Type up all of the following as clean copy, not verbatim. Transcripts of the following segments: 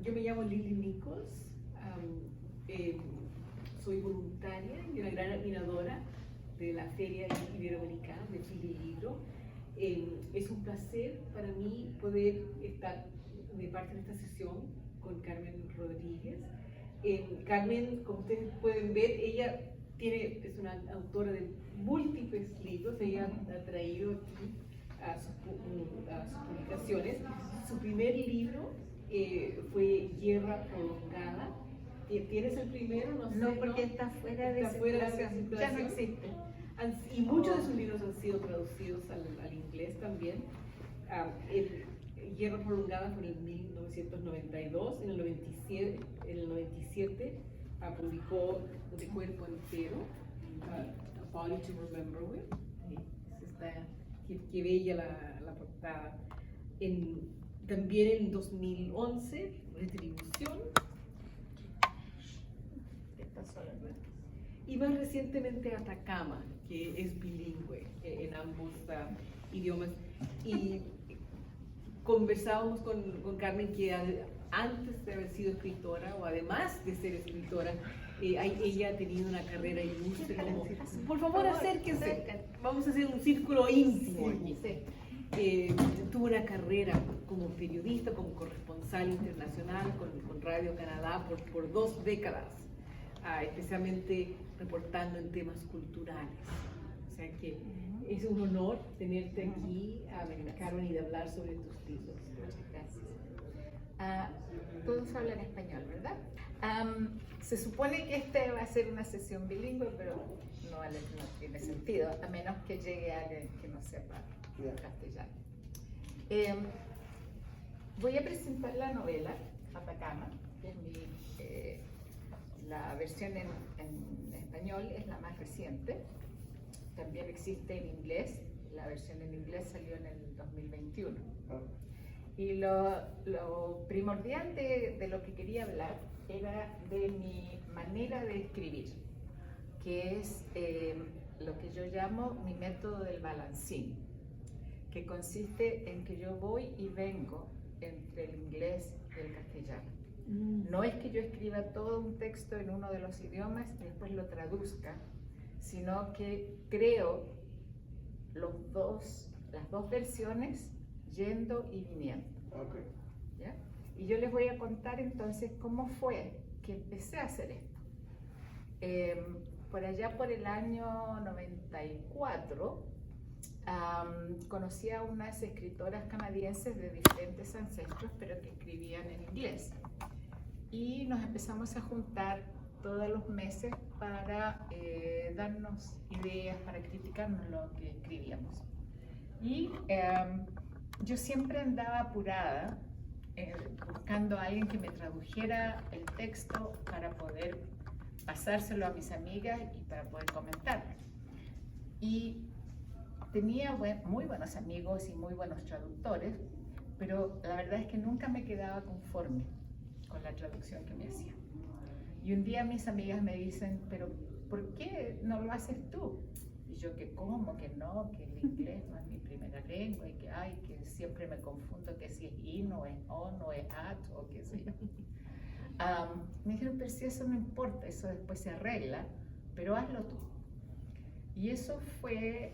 Yo me llamo Lily Nichols, soy voluntaria y una gran admiradora de la Feria Iberoamericana de Fil y Libro. Es un placer para mí poder estar de parte de esta sesión con Carmen Rodríguez. Carmen, como ustedes pueden ver, ella es una autora de múltiples libros. Ella ha traído aquí a sus publicaciones. Su primer libro fue Guerra Prolongada. ¿Tienes el primero? No sé. No, porque está fuera de circulación. Ya no existe. Y muchos de sus libros han sido traducidos al inglés también. Guerra Prolongada fue en 1992. En el 97 publicó De Cuerpo Entero, A Body to Remember With. Qué bella la portada. También en 2011, Retribución. Y más recientemente Atacama, que es bilingüe en ambos idiomas. Y conversábamos con Carmen que antes de haber sido escritora, o además de ser escritora, ella ha tenido una carrera ilustre. Por favor, acérquense. Vamos a hacer un círculo íntimo aquí. Tuvo una carrera como periodista, como corresponsal internacional con Radio Canadá por 2 décadas, especialmente reportando en temas culturales. O sea que es un honor tenerte aquí, Carmen, y de hablar sobre tus libros. Muchas gracias. Todos hablan español, ¿verdad? Se supone que este va a ser una sesión bilingüe, pero no tiene sentido, a menos que llegue alguien que no sepa castellano. Voy a presentar la novela Atacama, que es la versión en español es la más reciente. También existe en inglés, la versión en inglés salió en el 2021. Y lo primordial de lo que quería hablar era de mi manera de escribir, que es lo que yo llamo mi método del balancín, que consiste en que yo voy y vengo entre el inglés y el castellano. No es que yo escriba todo un texto en uno de los idiomas y después lo traduzca, sino que creo las dos versiones yendo y viniendo. Okay. ¿Ya? Y yo les voy a contar entonces cómo fue que empecé a hacer esto. Por allá por el año 94, conocí a unas escritoras canadienses de diferentes ancestros, pero que escribían en inglés. Y nos empezamos a juntar todos los meses para darnos ideas, para criticarnos lo que escribíamos. Y yo siempre andaba apurada, buscando a alguien que me tradujera el texto para poder pasárselo a mis amigas y para poder comentarlo. Y tenía muy buenos amigos y muy buenos traductores, pero la verdad es que nunca me quedaba conforme con la traducción que me hacían. Y un día mis amigas me dicen, pero ¿por qué no lo haces tú? Y yo, que cómo, que no, que el inglés no es mi primera lengua y que siempre me confundo que si es in o es on o es at o qué sé yo. Me dijeron, pero si eso no importa, eso después se arregla, pero hazlo tú. Y eso fue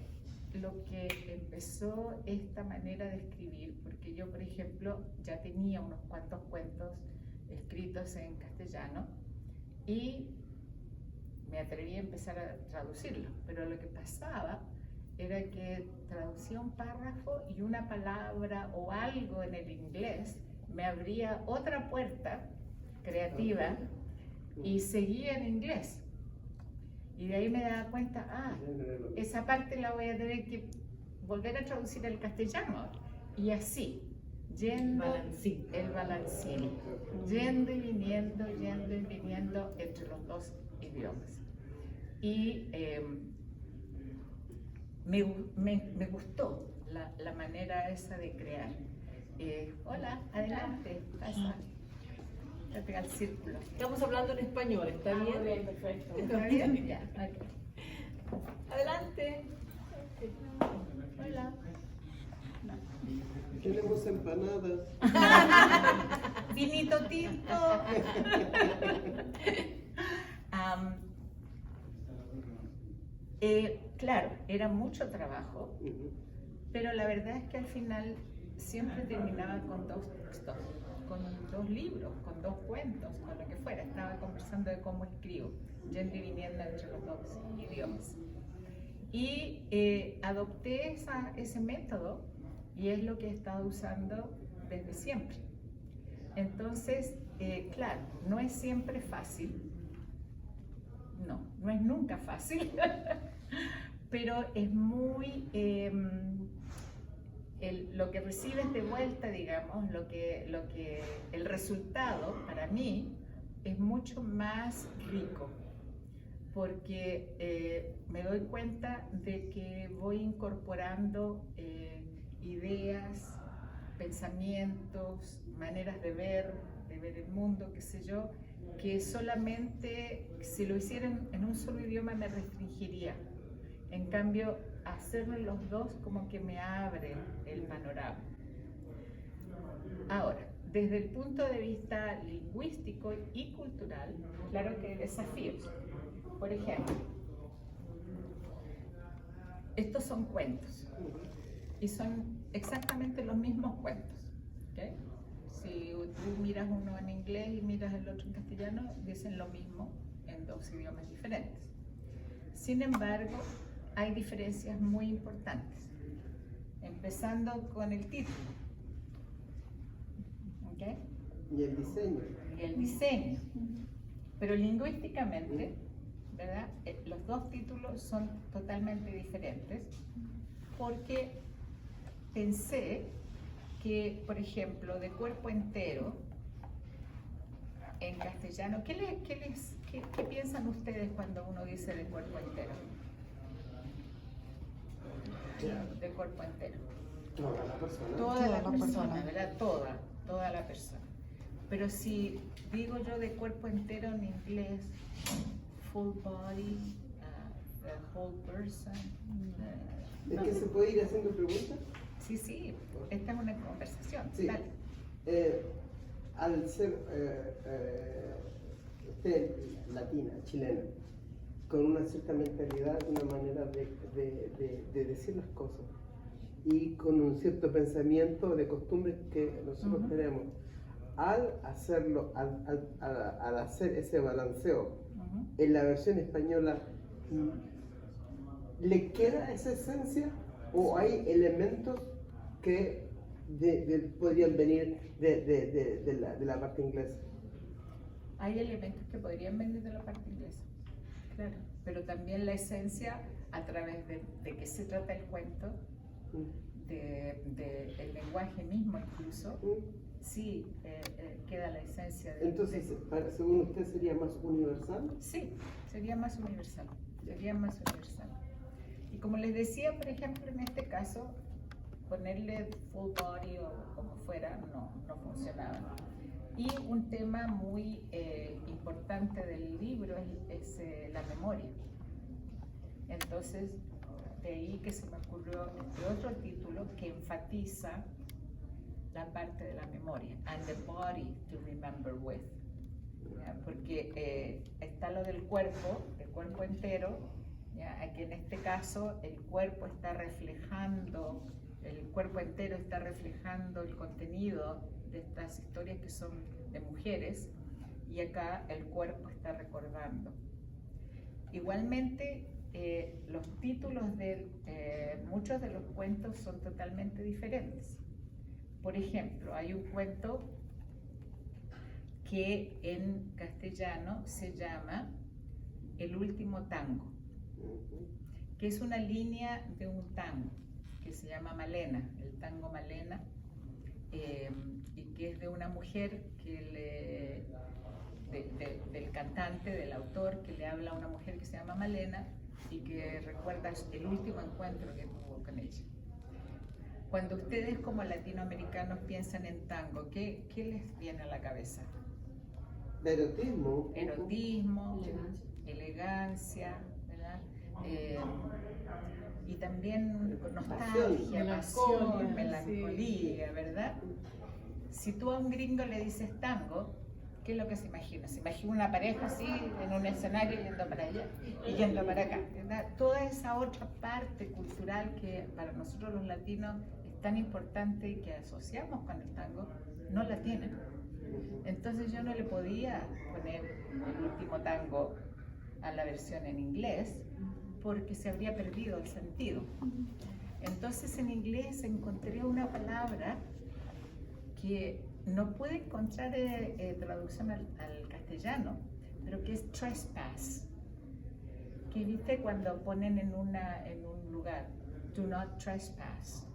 lo que empezó esta manera de escribir, porque yo, por ejemplo, ya tenía unos cuantos cuentos escritos en castellano y me atreví a empezar a traducirlos, pero lo que pasaba era que traducía un párrafo y una palabra o algo en el inglés me abría otra puerta creativa y seguía en inglés. Y de ahí me daba cuenta, esa parte la voy a tener que volver a traducir al castellano. Y así, yendo el balancín, yendo y viniendo entre los dos idiomas. Y me gustó la manera esa de crear. Hola, adelante, pasa. Al círculo. Estamos hablando en español, ¿está bien? Bien, perfecto. ¿Está bien? Ya. Okay. Adelante. Hola. Queremos empanadas. Vinito tinto, tinto. Claro, era mucho trabajo, pero la verdad es que al final siempre terminaba con 2 textos, con 2 libros, con 2 cuentos, con lo que fuera. Estaba conversando de cómo escribo, yendo y viniendo entre los 2 idiomas. Y adopté ese método y es lo que he estado usando desde siempre. Entonces, claro, no es siempre fácil, no es nunca fácil, pero es muy, lo que recibes de vuelta, digamos, el resultado para mí es mucho más rico, porque me doy cuenta de que voy incorporando ideas, pensamientos, maneras de ver el mundo, qué sé yo, que solamente si lo hiciera en un solo idioma me restringiría. En cambio, hacerlo en los 2 como que me abre el panorama. Ahora, desde el punto de vista lingüístico y cultural, claro que hay desafíos. Por ejemplo, estos son cuentos y son exactamente los mismos cuentos, ¿okay? Si tú miras uno en inglés y miras el otro en castellano, dicen lo mismo en 2 idiomas diferentes. Sin embargo, hay diferencias muy importantes, empezando con el título, ¿okay? Y el diseño. Y el diseño. Pero lingüísticamente, ¿verdad? Los 2 títulos son totalmente diferentes porque pensé que, por ejemplo, de cuerpo entero, en castellano, ¿qué piensan ustedes cuando uno dice de cuerpo entero? De cuerpo entero. Toda la persona. Toda la persona, ¿verdad? Toda la persona. Pero si digo yo de cuerpo entero en inglés, full body, the whole person. ¿Es que se puede ir haciendo preguntas? Sí, esta es una conversación. Sí. Dale. Al ser usted latina, chilena, con una cierta mentalidad, una manera de decir las cosas y con un cierto pensamiento de costumbres que nosotros tenemos, al hacerlo, al hacer ese balanceo en la versión española, ¿le queda esa esencia o hay elementos que podrían venir de la parte inglesa? Hay elementos que podrían venir de la parte inglesa, claro, pero también la esencia a través de qué se trata el cuento, el lenguaje mismo incluso, sí, queda la esencia de... Entonces, según usted, ¿sería más universal? Sí, sería más universal, Y como les decía, por ejemplo, en este caso, ponerle full body o como fuera no funcionaba. Y un tema muy importante del libro es la memoria. Entonces, de ahí que se me ocurrió este otro título que enfatiza la parte de la memoria, and the body to remember with. ¿Ya? Porque está lo del cuerpo entero, ¿ya? Aquí en este caso el cuerpo entero está reflejando el contenido de estas historias que son de mujeres, y acá el cuerpo está recordando. Igualmente, los títulos de muchos de los cuentos son totalmente diferentes. Por ejemplo, hay un cuento que en castellano se llama El último tango, que es una línea de un tango que se llama Malena, el tango Malena, y que es de una mujer del cantante, del autor, que le habla a una mujer que se llama Malena y que recuerda el último encuentro que tuvo con ella. Cuando ustedes como latinoamericanos piensan en tango, ¿qué les viene a la cabeza? Erotismo. Erotismo, elegancia, ¿verdad? Y también nostalgia, pasión, melancolía, ¿verdad? Si tú a un gringo le dices tango, ¿qué es lo que se imagina? Se imagina una pareja así en un escenario yendo para allá y yendo para acá, ¿verdad? Toda esa otra parte cultural que para nosotros los latinos es tan importante y que asociamos con el tango, no la tienen. Entonces yo no le podía poner el último tango a la versión en inglés porque se habría perdido el sentido. Entonces en inglés encontré una palabra que no pude encontrar traducción al castellano, pero que es trespass, que viste cuando ponen en un lugar, do not trespass,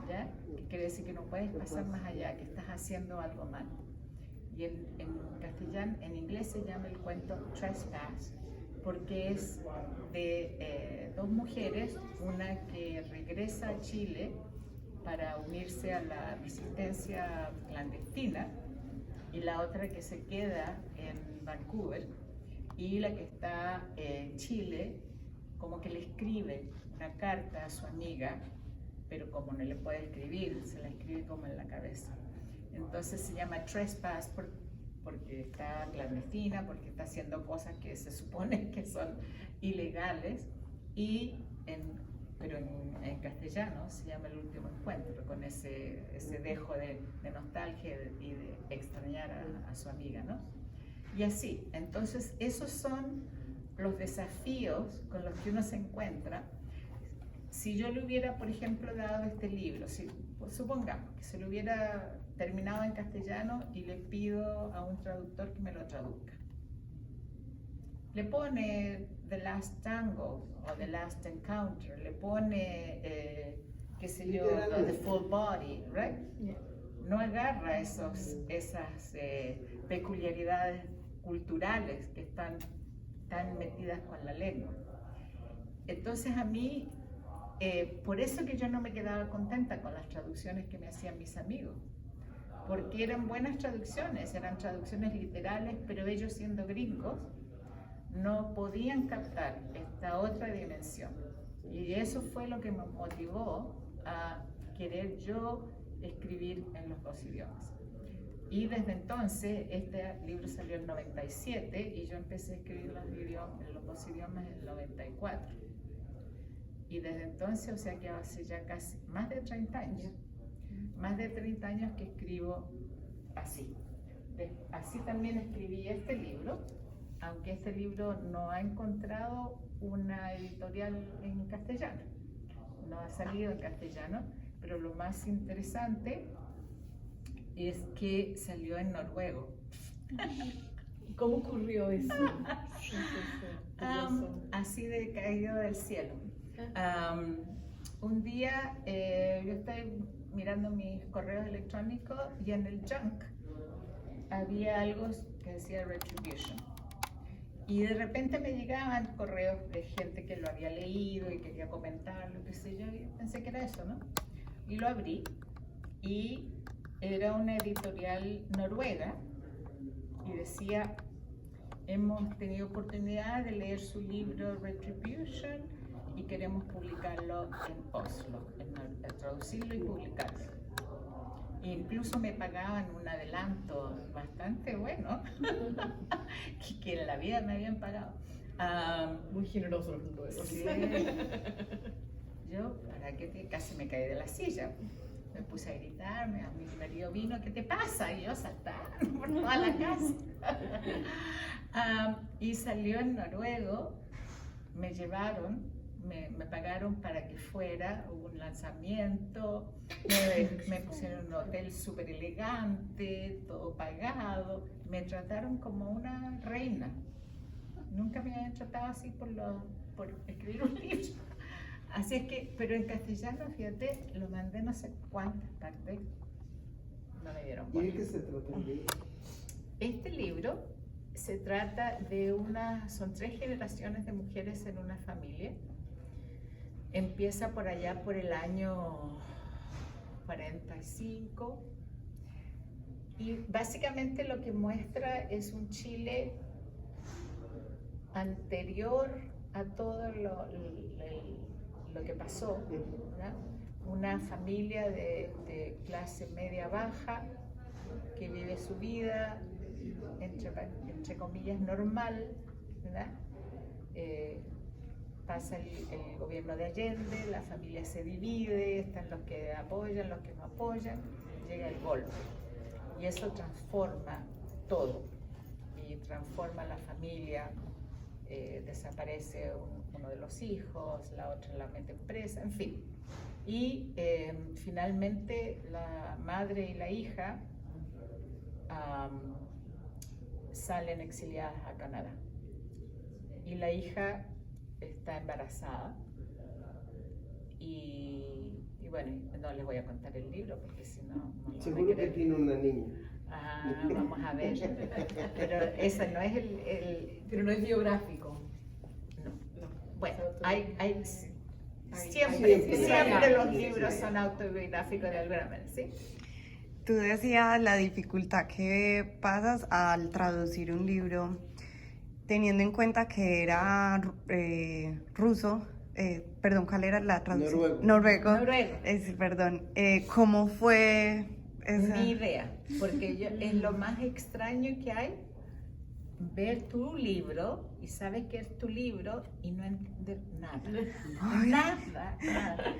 ¿ya? Que quiere decir que no puedes pasar más allá, que estás haciendo algo mal. Y en castellano, en inglés se llama el cuento trespass, porque es de dos mujeres, una que regresa a Chile para unirse a la resistencia clandestina y la otra que se queda en Vancouver, y la que está en Chile como que le escribe una carta a su amiga, pero como no le puede escribir, se la escribe como en la cabeza. Entonces se llama trespass porque está clandestina, porque está haciendo cosas que se supone que son ilegales, pero en castellano se llama El último encuentro, con ese dejo de nostalgia y de extrañar a su amiga, ¿no? Y así, entonces esos son los desafíos con los que uno se encuentra. Si yo le hubiera, por ejemplo, dado este libro, pues supongamos que se lo hubiera terminado en castellano y le pido a un traductor que me lo traduzca. Le pone The Last Tango o The Last Encounter, le pone, qué sé yo, The Full Body, right? Yeah. No agarra esas peculiaridades culturales que están tan metidas con la lengua. Entonces a mí, por eso que yo no me quedaba contenta con las traducciones que me hacían mis amigos, porque eran buenas traducciones, eran traducciones literales, pero ellos siendo gringos no podían captar esta otra dimensión. Y eso fue lo que me motivó a querer yo escribir en los dos idiomas. Y desde entonces, este libro salió en 97 y yo empecé a escribir en los dos idiomas en el 94. Y desde entonces, o sea que hace ya casi más de 30 años, más de 30 años que escribo así. Así también escribí este libro, aunque este libro no ha encontrado una editorial en castellano, no ha salido en castellano, pero lo más interesante es que salió en noruego. ¿Cómo ocurrió eso? Así de caído del cielo. Un día yo estoy mirando mis correos electrónicos y en el junk había algo que decía Retribution. Y de repente me llegaban correos de gente que lo había leído y quería comentarlo, qué sé yo, y pensé que era eso, ¿no? Y lo abrí y era una editorial noruega y decía: hemos tenido oportunidad de leer su libro Retribution y queremos publicarlo en Oslo, traducirlo y publicarlo. E incluso me pagaban un adelanto bastante bueno, que en la vida me habían pagado. Muy generoso los noruegos. Sí. Yo, ¿para qué? Casi me caí de la silla. Me puse a gritarme, a mi marido vino, ¿qué te pasa? Y yo saltaba por toda la casa. Y salió en noruego, me llevaron, me pagaron para que fuera, hubo un lanzamiento, me pusieron en un hotel súper elegante, todo pagado, me trataron como una reina. Nunca me habían tratado así por escribir un libro. Así es que, pero en castellano, fíjate, lo mandé no sé cuántas partes, no me dieron ¿Y bola. de qué se trata el libro? Este libro se trata de son 3 generaciones de mujeres en una familia. Empieza por allá por el año 45 y básicamente lo que muestra es un Chile anterior a todo lo que pasó, ¿verdad? Una familia de clase media baja que vive su vida, entre comillas, normal, ¿verdad? Pasa el gobierno de Allende, la familia se divide, están los que apoyan, los que no apoyan, llega el golpe. Y eso transforma todo, y transforma la familia, desaparece uno de los hijos, la otra la meten presa, en fin. Y finalmente la madre y la hija salen exiliadas a Canadá. Y la hija está embarazada y bueno, no les voy a contar el libro porque si no no lo van a Seguro que querer. tiene una niña. Vamos a ver, pero ese no es Pero no es biográfico. no. No. Bueno, Siempre siempre los libros son autobiográficos de alguna manera, ¿sí? Tú decías la dificultad que pasas al traducir un libro, teniendo en cuenta que era ruso, perdón, ¿cuál era la traducción? Noruego. Noruego. Perdón, ¿cómo fue esa? Ni idea, porque es lo más extraño que hay, ver tu libro y sabes que es tu libro y no entender nada. Ay. Nada.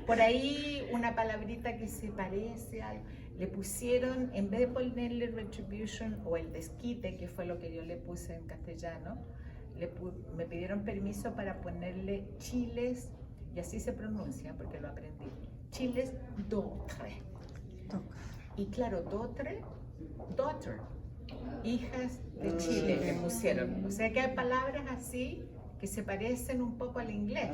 Por ahí una palabrita que se parece a algo. Le pusieron, en vez de ponerle retribution o el desquite, que fue lo que yo le puse en castellano, me pidieron permiso para ponerle chiles, y así se pronuncia porque lo aprendí, chiles d'autre. Y claro, daughter, hijas de Chile le pusieron. O sea que hay palabras así que se parecen un poco al inglés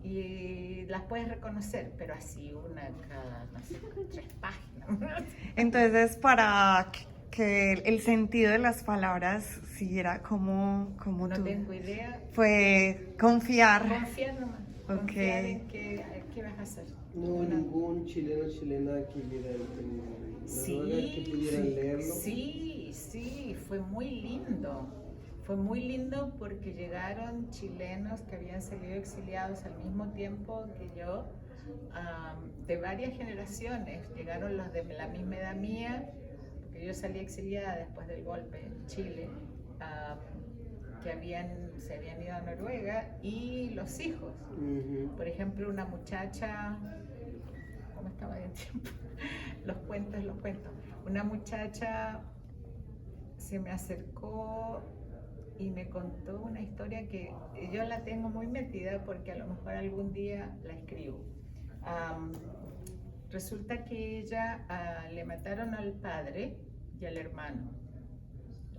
y las puedes reconocer, pero así una cada, no sé, 3 páginas. Entonces, para que el sentido de las palabras siguiera como No tú, tengo idea. fue confiar. Confiar nomás. Ok. Confiar en qué vas a hacer. No hubo ningún chileno chilena que viviera en Noruega que pudieran leerlo. Sí, fue muy lindo. Fue muy lindo porque llegaron chilenos que habían salido exiliados al mismo tiempo que yo, de varias generaciones. Llegaron los de la misma edad mía, porque yo salí exiliada después del golpe en Chile, que se habían ido a Noruega, y los hijos. Por ejemplo, una muchacha, ¿cómo estaba de tiempo? Los cuentos. Una muchacha se me acercó y me contó una historia que yo la tengo muy metida porque a lo mejor algún día la escribo. Resulta que ella le mataron al padre y al hermano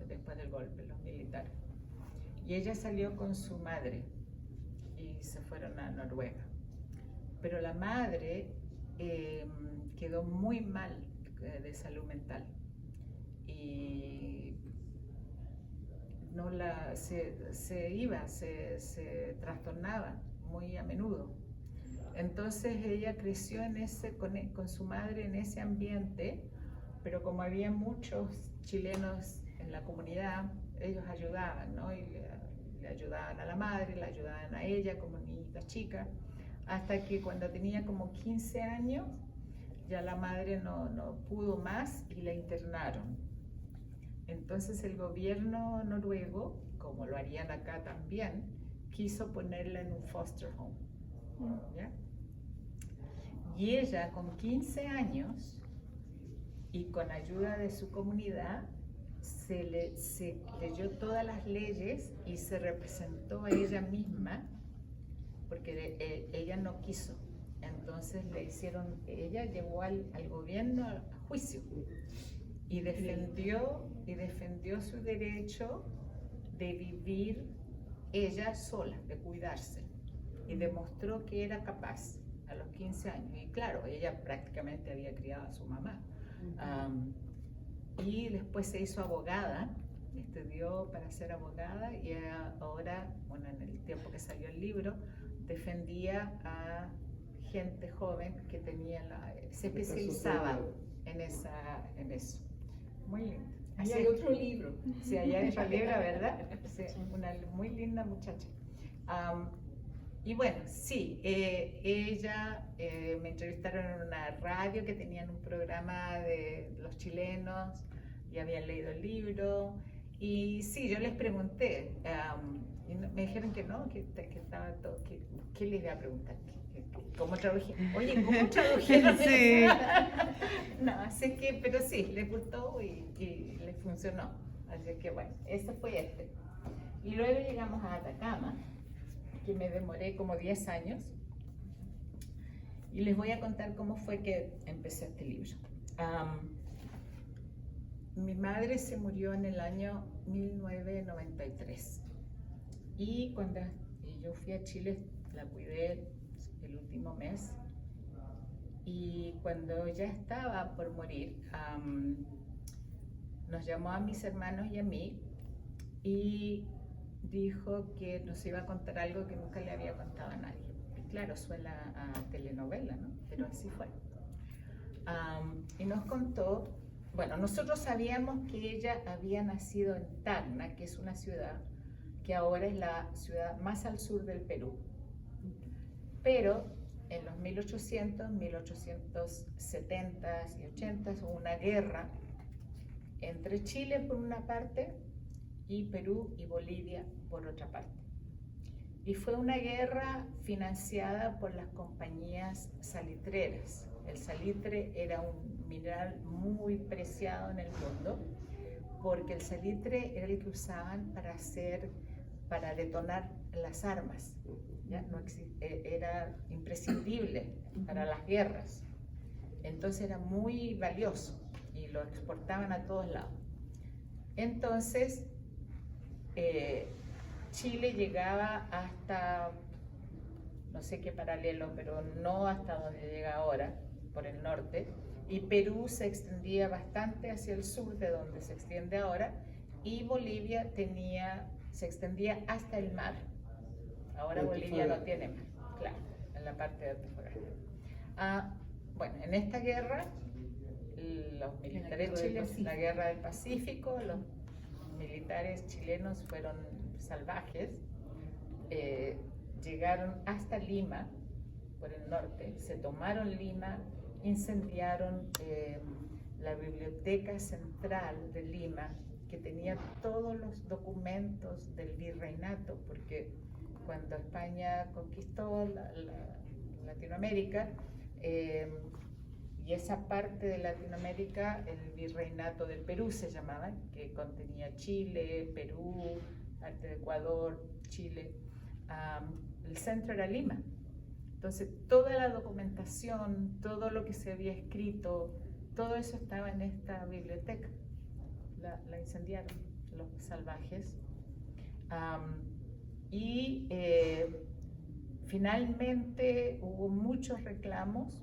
después del golpe, los militares. Y ella salió con su madre y se fueron a Noruega. Pero la madre quedó muy mal de salud mental y se trastornaba muy a menudo. Entonces ella creció con su madre en ese ambiente, pero como había muchos chilenos en la comunidad, ellos ayudaban, ¿no? Y le ayudaban a la madre, le ayudaban a ella como niñita chica, hasta que cuando tenía como 15 años, ya la madre no pudo más y la internaron. Entonces el gobierno noruego, como lo harían acá también, quiso ponerla en un foster home, ¿ya? Y ella con 15 años y con ayuda de su comunidad se leyó todas las leyes y se representó a ella misma porque ella no quiso. Entonces ella llevó al gobierno a juicio y defendió su derecho de vivir ella sola, de cuidarse, y demostró que era capaz a los 15 años. Y claro, ella prácticamente había criado a su mamá. Y después se hizo abogada, estudió para ser abogada y ahora, bueno, en el tiempo que salió el libro, defendía a gente joven que se especializaba en eso. Muy lindo. Ahí hay otro libro. Sí, allá hay otro libro, ¿verdad? Sí, una muy linda muchacha. Y bueno, sí, ella me entrevistaron en una radio que tenían un programa de los chilenos y habían leído el libro. Y sí, yo les pregunté, y me dijeron que no, que estaba todo, ¿qué les iba a preguntar? ¿Cómo traduje? Oye, ¿cómo tradujeron Sí. eso? No, así que, pero sí, les gustó y les funcionó. Así que bueno, eso fue este. Y luego llegamos a Atacama, que me demoré como 10 años. Y les voy a contar cómo fue que empecé este libro. Mi madre se murió en el año 1993 y cuando yo fui a Chile la cuidé el último mes y cuando ya estaba por morir nos llamó a mis hermanos y a mí y dijo que nos iba a contar algo que nunca le había contado a nadie. Y claro, suena a telenovela, ¿no? Pero así fue. Y nos contó. Bueno, nosotros sabíamos que ella había nacido en Tacna, que es una ciudad que ahora es la ciudad más al sur del Perú. Pero en los 1800, 1870 y 80 hubo una guerra entre Chile por una parte y Perú y Bolivia por otra parte. Y fue una guerra financiada por las compañías salitreras. El salitre era un mineral muy preciado en el mundo porque el salitre era el que usaban para detonar las armas. ¿Ya? Era imprescindible para las guerras. Entonces era muy valioso y lo exportaban a todos lados. Entonces, Chile llegaba hasta, no sé qué paralelo, pero no hasta donde llega ahora, por el norte, y Perú se extendía bastante hacia el sur de donde se extiende ahora, y Bolivia se extendía hasta el mar. Ahora Bolivia no tiene mar, claro, en la parte de Antofagasta. Bueno, en esta guerra, los militares chilenos, la guerra del Pacífico, los militares chilenos fueron salvajes, llegaron hasta Lima, por el norte, se tomaron Lima, incendiaron la biblioteca central de Lima, que tenía todos los documentos del virreinato, porque cuando España conquistó Latinoamérica, y esa parte de Latinoamérica, el virreinato del Perú se llamaba, que contenía Chile, Perú, parte de Ecuador, Chile, el centro era Lima. Entonces, toda la documentación, todo lo que se había escrito, todo eso estaba en esta biblioteca. La incendiaron los salvajes. Finalmente hubo muchos reclamos.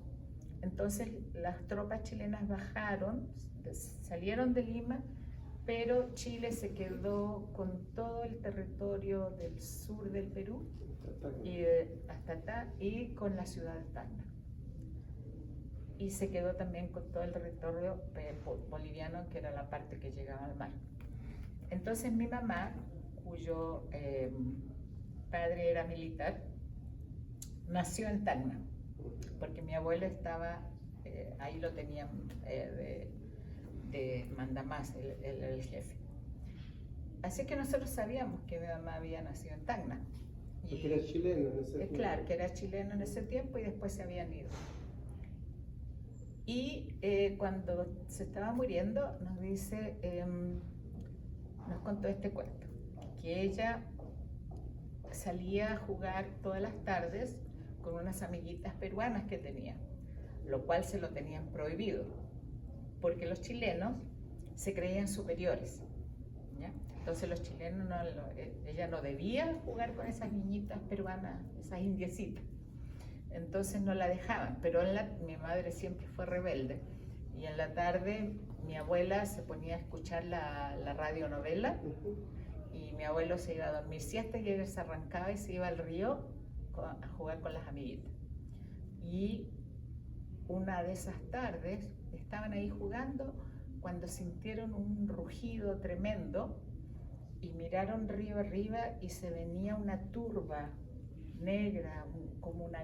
Entonces, las tropas chilenas bajaron, salieron de Lima, pero Chile se quedó con todo el territorio del sur del Perú y hasta acá y con la ciudad de Tacna. Y se quedó también con todo el territorio boliviano, que era la parte que llegaba al mar. Entonces mi mamá, cuyo padre era militar, nació en Tacna, porque mi abuelo estaba, ahí lo tenían de mandamás, el jefe. Así que nosotros sabíamos que mi mamá había nacido en Tacna. Porque era chileno en ese tiempo. Claro, que era chileno en ese tiempo y después se habían ido. Y cuando se estaba muriendo, nos contó este cuento, que ella salía a jugar todas las tardes con unas amiguitas peruanas que tenía, lo cual se lo tenían prohibido, porque los chilenos se creían superiores, ¿ya? Entonces los chilenos, ella no debía jugar con esas niñitas peruanas, esas indiecitas. Entonces no la dejaban, pero mi madre siempre fue rebelde y en la tarde mi abuela se ponía a escuchar la radionovela y mi abuelo se iba a dormir siesta y ella se arrancaba y se iba al río a jugar con las amiguitas. Y una de esas tardes estaban ahí jugando cuando sintieron un rugido tremendo y miraron río arriba y se venía una turba negra, como un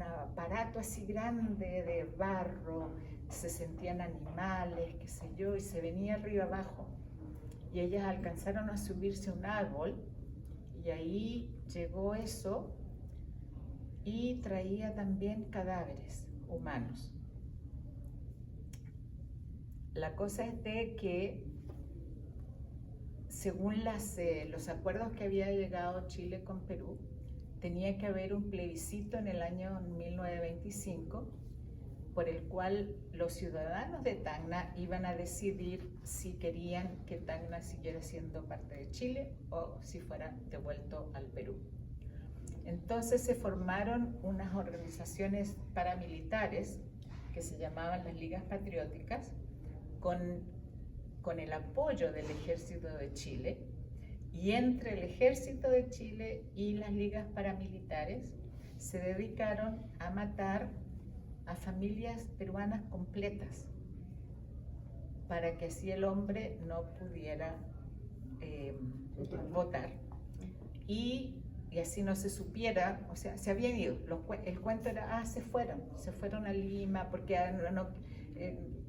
aparato así grande de barro, se sentían animales, qué sé yo, y se venía arriba abajo. Y ellas alcanzaron a subirse a un árbol, y ahí llegó eso, y traía también cadáveres humanos. La cosa es de que, según los acuerdos que había llegado Chile con Perú, tenía que haber un plebiscito en el año 1925 por el cual los ciudadanos de Tacna iban a decidir si querían que Tacna siguiera siendo parte de Chile o si fuera devuelto al Perú. Entonces se formaron unas organizaciones paramilitares que se llamaban las Ligas Patrióticas, con el apoyo del Ejército de Chile, y entre el Ejército de Chile y las ligas paramilitares se dedicaron a matar a familias peruanas completas para que así el hombre no pudiera votar y así no se supiera, o sea, se habían ido. El cuento era, se fueron a Lima porque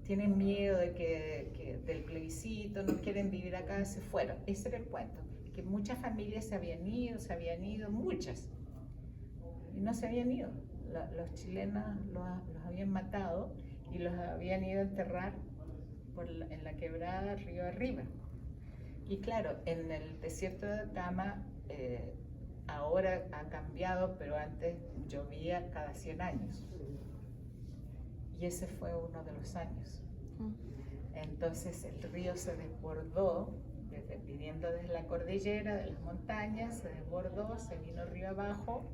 tienen miedo del plebiscito, no quieren vivir acá, se fueron. Ese era el cuento, que muchas familias se habían ido, muchas, y no se habían ido. Los chilenos los habían matado y los habían ido a enterrar en la quebrada río arriba. Y claro, en el desierto de Atacama, ahora ha cambiado, pero antes llovía cada 100 años. Y ese fue uno de los años. Entonces el río se desbordó, viniendo desde la cordillera, de las montañas, se desbordó, se vino río abajo,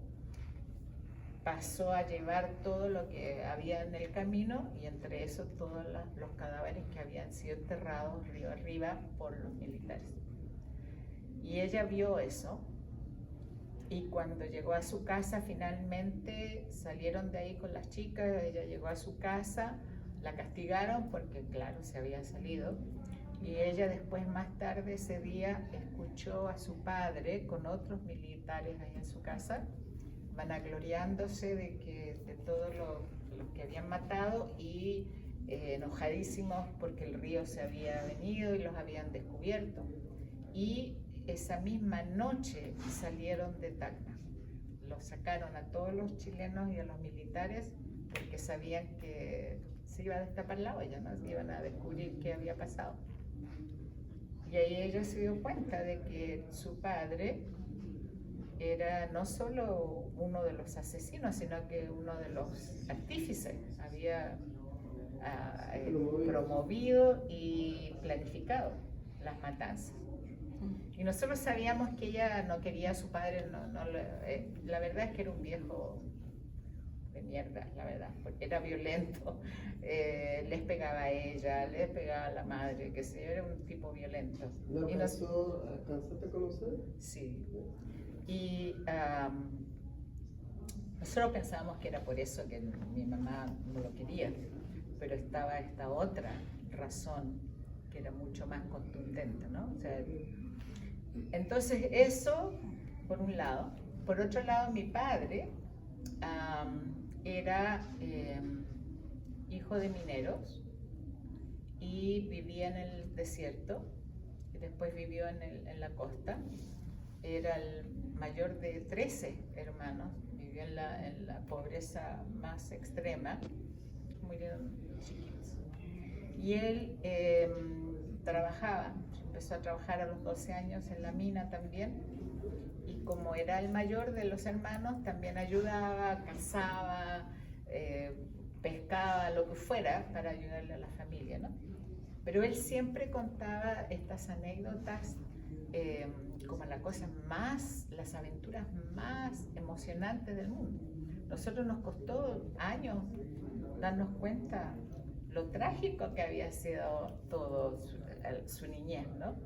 pasó a llevar todo lo que había en el camino, y entre eso todos los cadáveres que habían sido enterrados río arriba por los militares. Y ella vio eso, y cuando llegó a su casa, finalmente salieron de ahí con las chicas, ella llegó a su casa, la castigaron porque claro, se había salido, y ella después, más tarde ese día, escuchó a su padre con otros militares ahí en su casa, vanagloriándose de todo lo que habían matado y enojadísimos porque el río se había venido y los habían descubierto. Y esa misma noche salieron de Tacna, los sacaron a todos los chilenos y a los militares porque sabían que se iba a destapar la olla, ¿no? Iban a descubrir qué había pasado. Y ahí ella se dio cuenta de que su padre era no solo uno de los asesinos, sino que uno de los artífices. Había promovido y planificado las matanzas. Y nosotros sabíamos que ella no quería a su padre, la verdad es que era un viejo de mierda, la verdad, porque era violento, les pegaba a ella, les pegaba a la madre, que sé yo, era un tipo violento. ¿No alcanzaste a conocer? Sí. Y nosotros pensábamos que era por eso que mi mamá no lo quería, pero estaba esta otra razón que era mucho más contundente, ¿no? O sea, entonces eso, por un lado. Por otro lado, mi padre era hijo de mineros y vivía en el desierto, y después vivió en la costa. Era el mayor de 13 hermanos, vivió en la pobreza más extrema, murieron chiquitos. Y él empezó a trabajar a los 12 años en la mina también, y como era el mayor de los hermanos, también ayudaba, cazaba, pescaba, lo que fuera, para ayudarle a la familia, ¿no? Pero él siempre contaba estas anécdotas como las aventuras más emocionantes del mundo. Nosotros nos costó años darnos cuenta lo trágico que había sido todo su niñez, ¿no?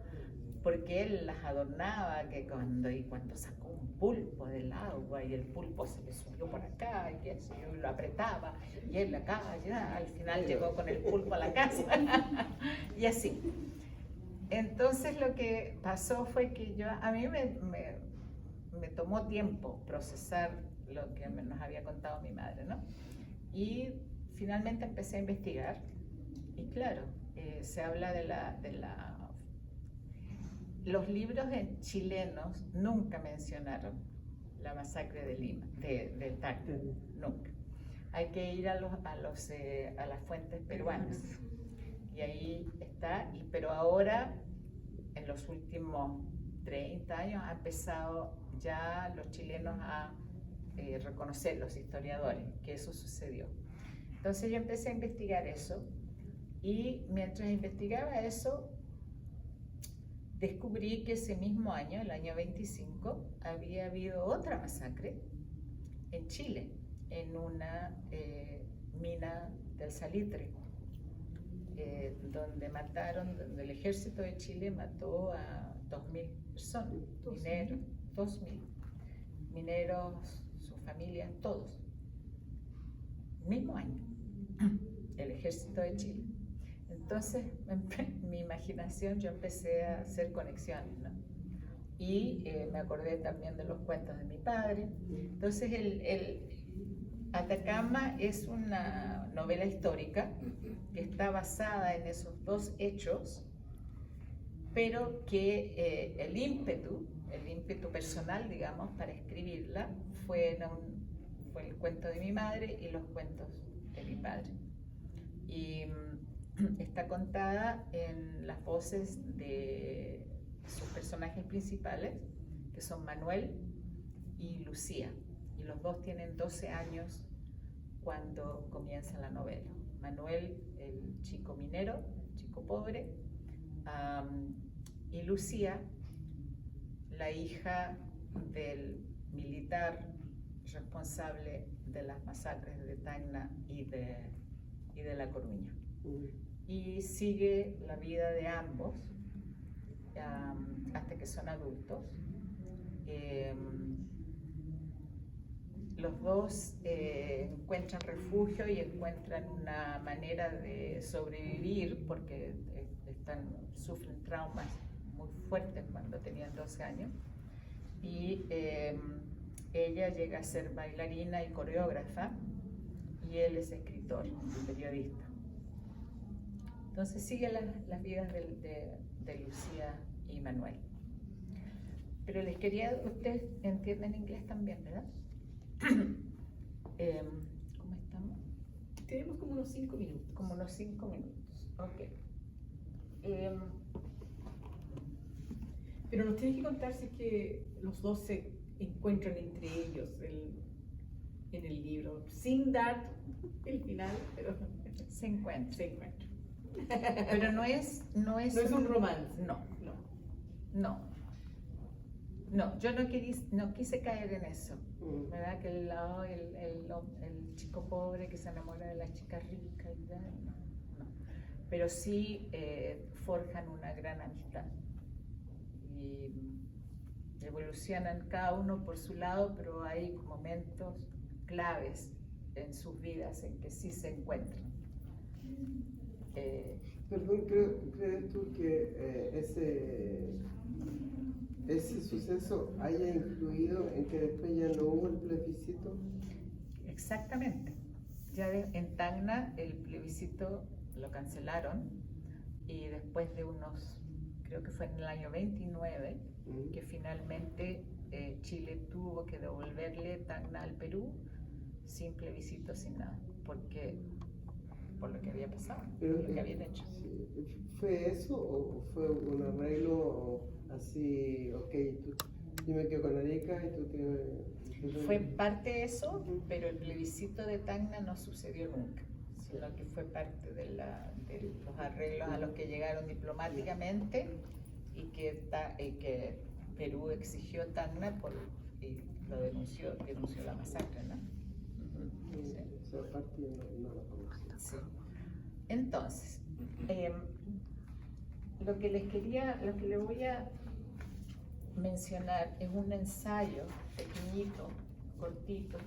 Porque él las adornaba, que cuando sacó un pulpo del agua y el pulpo se le subió por acá y eso, y lo apretaba, y él acá, ya, al final llegó con el pulpo a la casa y así. Entonces lo que pasó fue que a mí me me tomó tiempo procesar lo que nos había contado mi madre, ¿no? Y finalmente empecé a investigar y claro, se habla de los libros chilenos nunca mencionaron la masacre de Lima, de Tacna, nunca. Hay que ir a las fuentes peruanas y ahí está, pero ahora en los últimos 30 años ha empezado ya los chilenos a reconocer, los historiadores, que eso sucedió. Entonces yo empecé a investigar eso y mientras investigaba eso descubrí que ese mismo año, el año 25, había habido otra masacre en Chile, en una mina del salitre, donde el ejército de Chile mató a 2.000 personas, mineros, 2.000 mineros, sus familias, todos. Mismo año, el ejército de Chile. Entonces, mi imaginación, yo empecé a hacer conexiones, ¿no? Y me acordé también de los cuentos de mi padre. Entonces, Atacama es una novela histórica que está basada en esos dos hechos, pero que el ímpetu personal, digamos, para escribirla fue el cuento de mi madre y los cuentos de mi padre. Y está contada en las voces de sus personajes principales, que son Manuel y Lucía, y los dos tienen 12 años cuando comienza la novela. Manuel, el chico minero, chico pobre, y Lucía, la hija del militar responsable de las masacres de Tacna y de La Coruña. Y sigue la vida de ambos hasta que son adultos. Los dos encuentran refugio y encuentran una manera de sobrevivir porque sufren traumas muy fuertes cuando tenían 12 años. Y ella llega a ser bailarina y coreógrafa y él es escritor y periodista. Entonces sigue las vidas de Lucía y Manuel. Pero les quería, ustedes entienden inglés también, ¿verdad? ¿Cómo estamos? Tenemos como unos 5 minutos. Como unos 5 minutos, ok. Pero nos tienes que contar si es que los dos se encuentran entre ellos en el libro, sin dar el final, pero Se encuentran. se encuentran. Pero no es un romance. No, yo no quise caer en eso, ¿verdad? Que el chico pobre que se enamora de la chica rica, no. Pero sí forjan una gran amistad y evolucionan cada uno por su lado, pero hay momentos claves en sus vidas en que sí se encuentran. Perdón, ¿crees tú que ese suceso haya influido en que después ya no hubo el plebiscito? Exactamente. Ya en Tacna el plebiscito lo cancelaron y después de creo que fue en el año 29, que finalmente Chile tuvo que devolverle Tacna al Perú sin plebiscito, sin nada, por lo que había pasado, Pero, por lo que habían hecho. ¿Fue eso o fue un arreglo así, ok, yo me quedo con Arica y tú te... Fue parte de eso, pero el plebiscito de Tacna no sucedió nunca, sino que fue parte de los arreglos a los que llegaron diplomáticamente y que Perú exigió Tacna y lo denunció la masacre, ¿no? Sí. Esa parte no la conocí. Sí. Entonces, lo que les voy a mencionar es un ensayo pequeñito, cortito,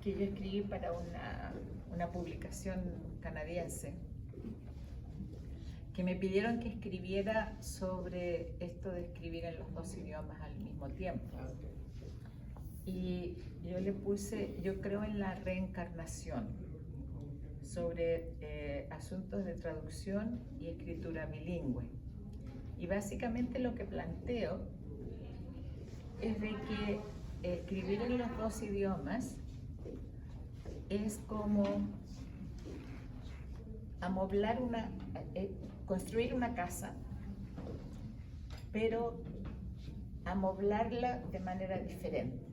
que yo escribí para una publicación canadiense que me pidieron que escribiera sobre esto de escribir en los dos idiomas al mismo tiempo. Y yo le puse, yo creo en la reencarnación, sobre asuntos de traducción y escritura bilingüe. Y básicamente lo que planteo es de que escribir en los dos idiomas es como construir una casa, pero amoblarla de manera diferente.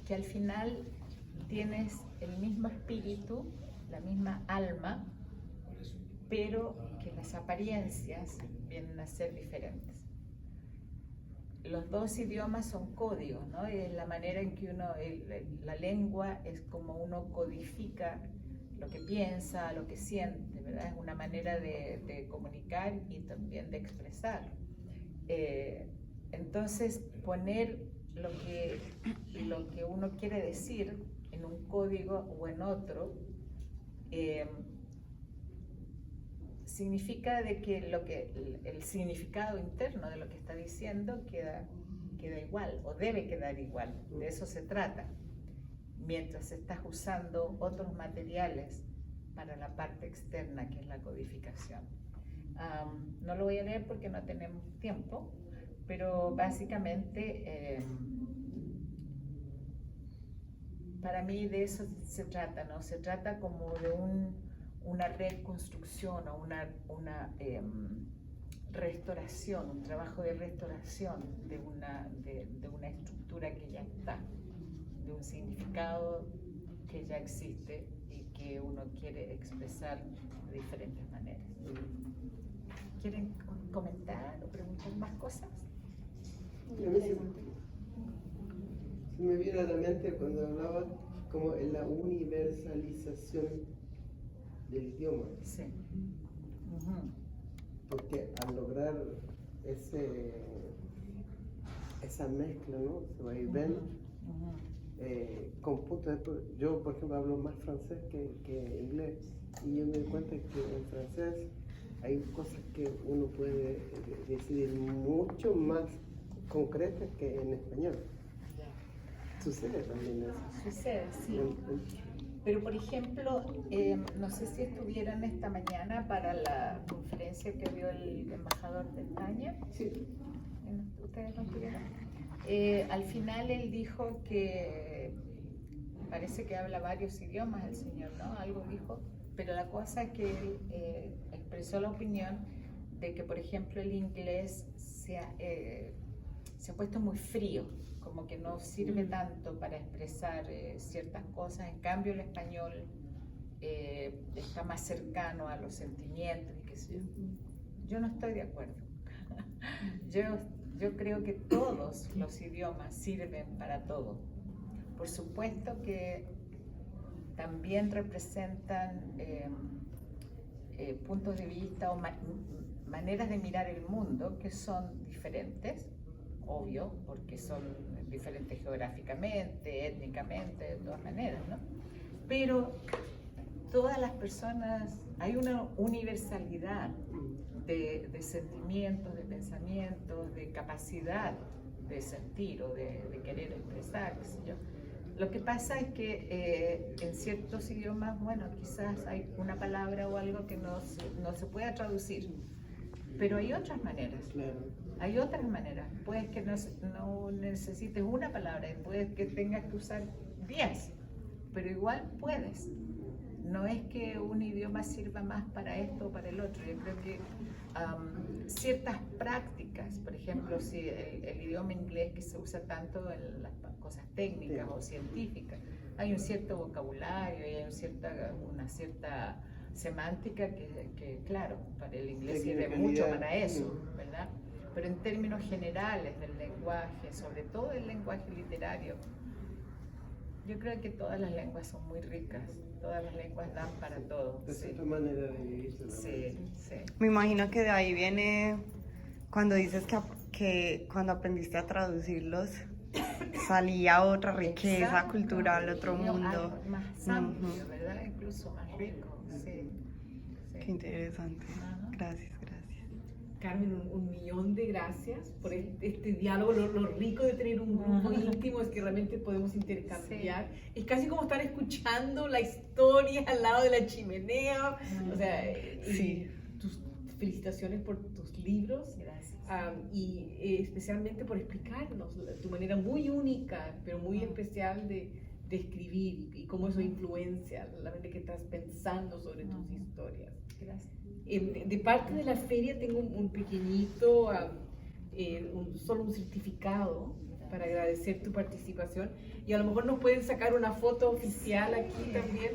Que al final tienes el mismo espíritu, la misma alma, pero que las apariencias vienen a ser diferentes. Los dos idiomas son códigos, ¿no? Es la manera en que la lengua es como uno codifica lo que piensa, lo que siente, ¿verdad? Es una manera de comunicar y también de expresar. Entonces, poner lo que uno quiere decir en un código o en otro significa de que el significado interno de lo que está diciendo queda igual o debe quedar igual. De eso se trata, mientras estás usando otros materiales para la parte externa, que es la codificación. No lo voy a leer porque no tenemos tiempo, pero básicamente para mí de eso se trata, ¿no? Se trata como de una reconstrucción o una restauración, un trabajo de restauración de una estructura que ya está, de un significado que ya existe y que uno quiere expresar de diferentes maneras. ¿Quieren comentar o preguntar más cosas? A mí se me viene a la mente cuando hablaba como en la universalización del idioma. Sí. Porque al lograr esa mezcla, ¿no? Se va a ir ven, con puntos yo, por ejemplo, hablo más francés que inglés, y yo me doy cuenta que en francés hay cosas que uno puede decidir mucho más concretas que en español. Sucede también eso. Sucede, sí. Pero, por ejemplo, no sé si estuvieran esta mañana para la conferencia que dio el embajador de España. Sí. ¿Ustedes no estuvieron? Al final él dijo que parece que habla varios idiomas el señor, ¿no? Algo dijo. Pero la cosa es que él expresó la opinión de que, por ejemplo, el inglés se ha puesto muy frío, como que no sirve tanto para expresar ciertas cosas. En cambio, el español está más cercano a los sentimientos y qué sé yo. Yo no estoy de acuerdo. Yo creo que todos los idiomas sirven para todo. Por supuesto que también representan puntos de vista o maneras de mirar el mundo que son diferentes, obvio, porque son diferentes geográficamente, étnicamente, de todas maneras, ¿no? Pero todas las personas, hay una universalidad de sentimientos, de pensamientos, de capacidad de sentir o de querer expresar, qué sé yo. Lo que pasa es que en ciertos idiomas, bueno, quizás hay una palabra o algo que no se pueda traducir, pero hay otras maneras. Claro. Hay otras maneras. Puedes que no necesites una palabra, puedes que tengas que usar 10, pero igual puedes. No es que un idioma sirva más para esto o para el otro. Yo creo que ciertas prácticas, por ejemplo, si el idioma inglés que se usa tanto en las cosas técnicas o científicas, hay un cierto vocabulario y hay una cierta semántica que claro, para el inglés sirve mucho para eso, ¿verdad? Pero en términos generales del lenguaje, sobre todo el lenguaje literario, yo creo que todas las lenguas son muy ricas, todas las lenguas dan para todo. Es Sí. otra manera de vivir. Sí, sí. Me imagino que de ahí viene cuando dices que cuando aprendiste a traducirlos salía otra riqueza Exacto. cultural, otro Algo mundo. más amplio, ¿verdad? Incluso más rico, sí. Sí. Qué interesante. Ajá. Gracias. Carmen, un millón de gracias por este diálogo. Lo rico de tener un grupo íntimo es que realmente podemos intercambiar. Es casi como estar escuchando la historia al lado de la chimenea. O sea, Sí. tus felicitaciones por tus libros. Gracias. Y especialmente por explicarnos tu manera muy única, pero muy especial de escribir y cómo eso influencia la mente que estás pensando sobre tus historias. Gracias. De parte de la feria tengo un pequeñito, solo un certificado para agradecer tu participación y a lo mejor nos pueden sacar una foto oficial aquí también